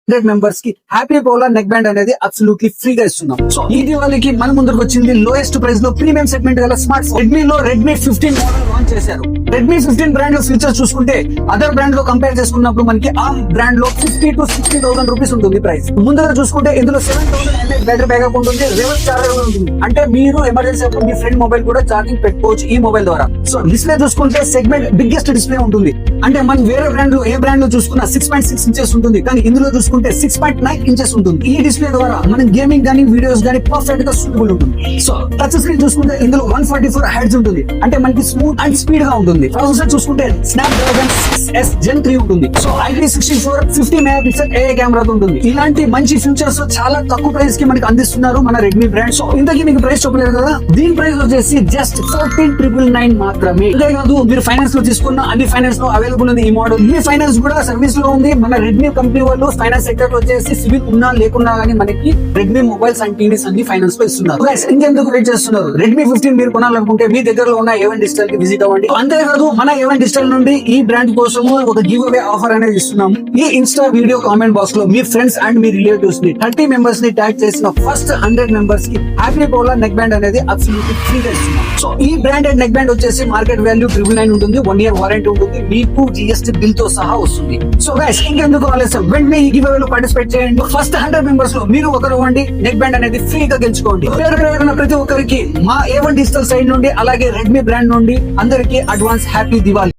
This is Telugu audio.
మెంబర్స్ కి హ్యాపీ పోలా నెక్ బ్యాండ్ అనేది అబ్సల్యూట్లీ ఫ్రీగా ఇస్తున్నాం. సో ఈ దివాళీకి మన ముందుకు వచ్చింది లోయెస్ట్ ప్రైస్ లో ప్రీమియం సెగ్మెంట్ గల smart phone. Redmi 15 model launch చేశారు. రెడ్మీ 15 బ్రాండ్ లో ఫీచర్స్ చూసుకుంటే అదర్ బ్రాండ్ లో కంపేర్ చేసుకున్నప్పుడు మనకి ఆ బ్రాండ్ లో 50 to 60,000 రూపీస్ ఉంటుంది ప్రైస్. ముందుగా చూసుకుంటే ఇందులో 7,000 mAh బ్యాటరీ బ్యాకప్ ఉంటుంది, రివర్స్ చార్జర్ ఉంటుంది. అంటే మీరు ఎమర్జెన్సీ అప్పుడు మీ ఫ్రెండ్ మొబైల్ కూడా ఛార్జింగ్ పెట్టుకోవచ్చు ఈ మొబైల్ ద్వారా. సో డిస్ప్లే చూసుకుంటే సెగ్మెంట్ బిగ్గెస్ట్ డిస్ప్లే ఉంటుంది. అంటే మనం వేరే బ్రాండ్ లో ఏ బ్రాండ్ లో చూసుకున్నా 6.6 ఇంచెస్ ఉంటుంది, కానీ ఇందులో చూసుకుంటే 6.9 ఇంచెస్ ఉంటుంది. ఈ డిస్ప్లే ద్వారా మనం గేమింగ్ గానీ వీడియోస్ గానీ పర్ఫెక్ట్ గా సూటబుల్ ఉంటుంది. సో టచ్ స్క్రీన్ చూసుకుంటే ఇందులో 144 Hz ఉంటుంది, అంటే మనకి స్మూత్ అండ్ స్పీడ్ గా ఉంటుంది. ప్రాసెసర్ చూసుకుంటే స్నాప్డ్రాగన్ 6S Gen 3 ఉంటుంది. So IP64 50 megapixel AI camera ఉంటుంది. ఇలాంటి మంచి ఫీచర్స్ చాలా తక్కువ ప్రైస్ కి మనకి అందిస్తున్నారు మన రెడ్మీ బ్రాండ్. సో ఇంతకీ మీకు ప్రైస్ చెప్పలేదు కదా, దీని ప్రైస్ వచ్చేసి జస్ట్ 14,999 మాత్రమే. అంతేకాదు మీరు ఫైనాన్స్ లో తీసుకున్న అన్ని ఫైనాన్స్ లో అవైలబుల్ ఉంది ఈ మోడల్. ఈ ఫైనాన్స్ కూడా సర్వీస్ లో ఉంది. మన రెడ్మీ కంపెనీ వాళ్ళు ఫైనాన్స్ సెక్టర్ లో వచ్చేసి సివిల్ ఉన్నా లేకున్నా కానీ మనకి రెడ్మీ మొబైల్స్ అండ్ టీవీస్ అన్ని ఫైనాన్స్ లో ఇస్తున్నారు. ఇంకెందుకు వెయిట్ చేస్తున్నారు? రెడ్మీ 15 మీరు కొనాలనుకుంటే మీ దగ్గరలో ఉన్న A1 డిజిటల్ కి విజిట్ అవ్వండి. అంతేకాదు మన A1 డిజిటల్ నుండి ఈ బ్రాండ్ కోసం ఒక గివ్ అవే ఆఫర్ అనేది ఇస్తున్నాం. ఈ ఇన్స్టా వీడియో కామెంట్ బాక్స్ లో మీ ఫ్రెండ్స్ అండ్ మీ రిలేటివ్స్ ని 30 మెంబర్స్ ని ట్యాగ్ చేసిన ఫస్ట్ 100 మెంబర్స్ కి హ్యాపీ పోలా నెక్ బ్యాండ్ అనేది అబ్సల్యూట్లీ ఫ్రీగా ఇస్తున్నాం. సో ఈ బ్రాండెడ్ నెక్ బ్యాండ్ వచ్చేసి మార్కెట్ వాల్యూ 999 ఉంటుంది, 1 year వారంటీ ఉంటుంది, మీకు GST బిల్ తో సహా వస్తుంది. సో గైస్ ఇంకెందుకు ఆలస్యం, వెంటనే ఈ గివ్ అవే లో పార్టిసిపేట్ చేయండి. ఫస్ట్ 100 మెంబర్స్ లో మీరు ఒకరు వండి నెక్ బ్యాండ్ అనేది ఫ్రీగా గెలుచుకోండి. ప్రతి ఒక్కరికి మా A1 డిజిటల్ సైడ్ నుండి అలాగే రెడ్మీ బ్రాండ్ నుండి అందరికి అడ్వాన్స్ హ్యాపీ దివాళీ.